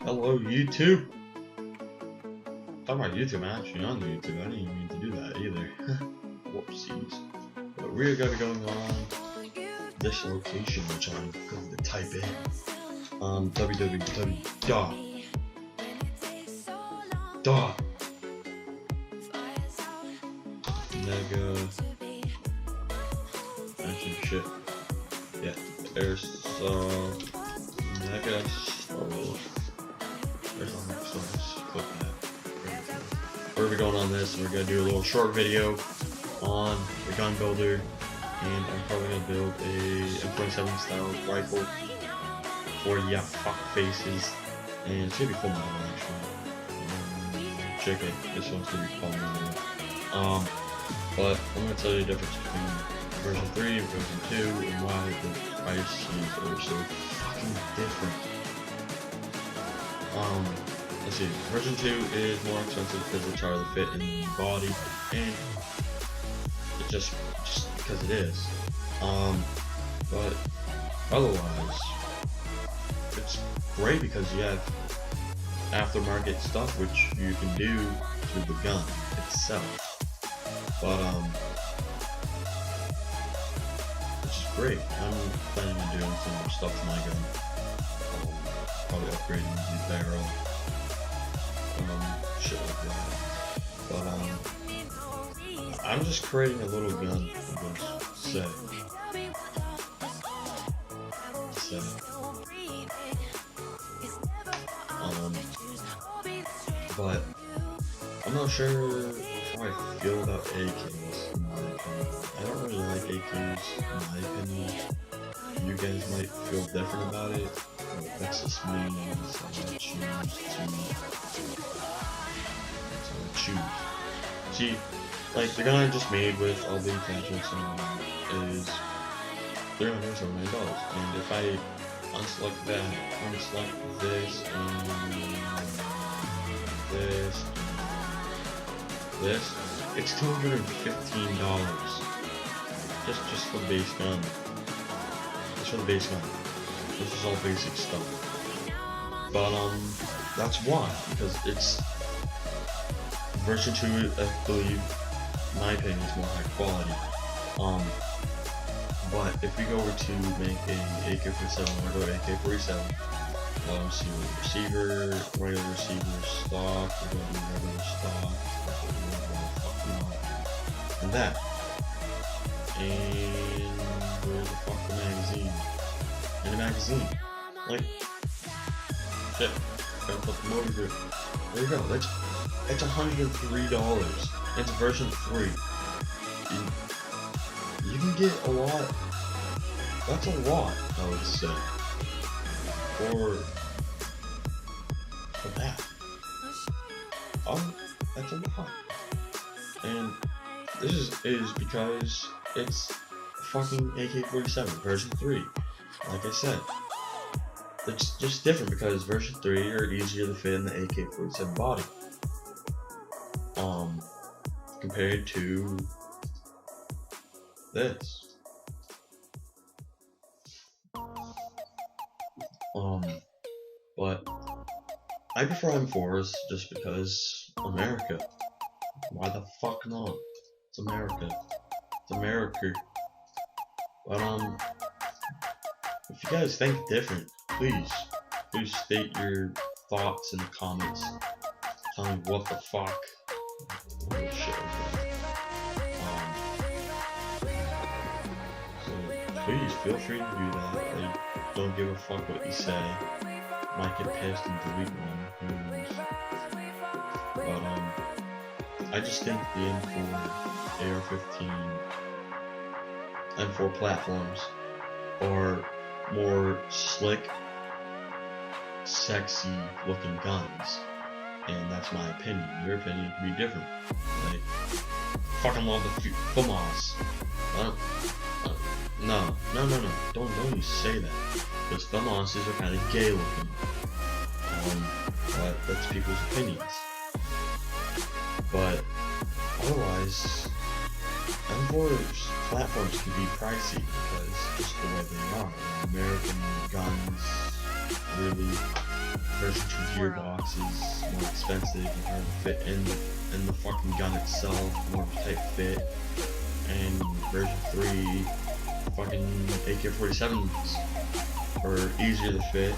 Hello, YouTube. Talking about YouTube, I'm actually on YouTube. I didn't even mean to do that either. Whoopsies. But we're gonna be going on this location, which I'm going to type in. www.mega. Actually, shit. Yeah, there's mega. There's on next one. Let's click that. We're gonna be going on this, and we're gonna do a little short video on the gun builder, and I'm probably gonna build a M27 style rifle for ya fuck faces, and it's gonna be fun actually. Check it. This one's gonna be fun. But I'm gonna tell you the difference between version 3 and version 2 and why the prices are so fucking different. Let's see, version 2 is more expensive because it's harder to fit in the body, and it just because it is. But otherwise, it's great because you have aftermarket stuff which you can do to the gun itself. But which is great. I'm planning on doing some more stuff to my gun. Probably upgrading the barrel. Shit like that. But I'm just creating a little gun for this set. But I'm not sure how I feel about AKs in my opinion. I don't really like AKs in my opinion. You guys might feel different about it. That's just me, so I choose. See, like the gun I just made with all the attachments is $379, and if I unselect that, unselect this, and this, it's $215. Just for the base gun. Just for the base gun. This is all basic stuff. But that's why, because it's version 2, I believe, in my opinion, is more high quality. But if we go over to make an AK-47, we'll go to AK-47. See receiver, regular receiver, stock, we're gonna do regular stock, and that. And where the fuck the magazine? And the magazine. Like, shit. Gotta put the motor grip. There you go. It's $103. It's version 3. You can get a lot. That's a lot, I would say. For that. That's a lot. And this is because it's fucking AK-47 version 3. Like I said, it's just different because version 3 are easier to fit in the AK-47 body. Compared to this. But I prefer M4s just because America. Why the fuck not? It's America. It's America. But if you guys think different, please state your thoughts in the comments. Tell me what the fuck. Oh, shit. So please feel free to do that. Like, don't give a fuck what you say. Might get pissed and delete one. Who knows? But I just think the M4, AR-15, M4 platforms are more slick, sexy looking guns, and that's my opinion. Your opinion can be different. Like, fucking love the FAMAS. No, don't you say that, because FAMAS are kind of gay looking. But that's people's opinions. But otherwise, M4's platforms can be pricey because just the way they are. American guns really. Version 2 gearbox is more expensive and harder to fit in the fucking gun itself, more of a tight fit. And version 3 fucking AK-47s are easier to fit,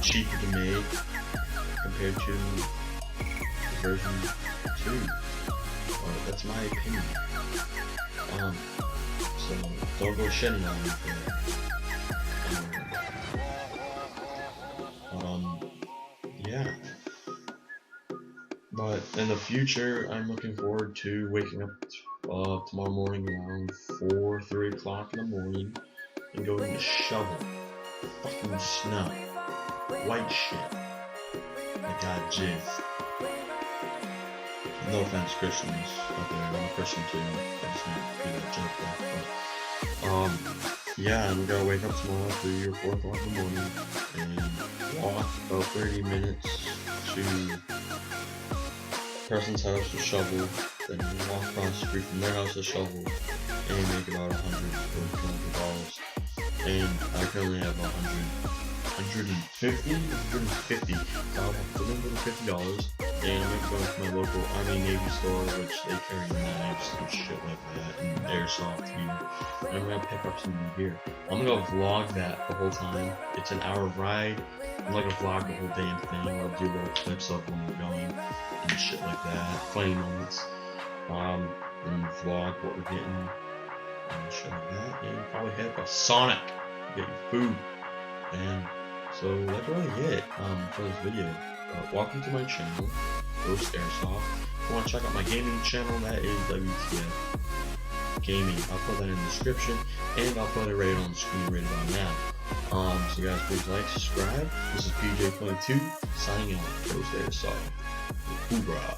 cheaper to make compared to version 2. That's my opinion. So don't go shitting on me for that. Yeah. But in the future, I'm looking forward to waking up tomorrow morning around 3 o'clock in the morning and going to shovel fucking snow. White shit. I got jizz. No offense, Christians out there. I'm a Christian too. I just need to do that joke there. But, yeah, I'm gonna wake up tomorrow 3 or 4 o'clock in the morning and walk about 30 minutes to person's house to shovel, then walk across the street from their house to shovel, and make about $100 or $200. And I currently have $150, so I'll have $150, and I'm gonna go to my local Army Navy store, which they carry knives and shit like that, and airsoft gear, and I'm gonna pick up some gear. I'm gonna vlog that the whole time. It's an hour ride. I'm gonna vlog the whole damn thing. I'll do little clips of when we're going and shit like that, funny moments, and vlog what we're getting and shit like that, and probably hit up a Sonic, get your food, and so that's really it for this video. Welcome to my channel, Ghost Airsoft. If you want to check out my gaming channel, that is WTF Gaming. I'll put that in the description, and I'll put it right on the screen right about now. So guys, please like, subscribe. This is PJ22 signing out. Ghost Airsoft. Hoorah.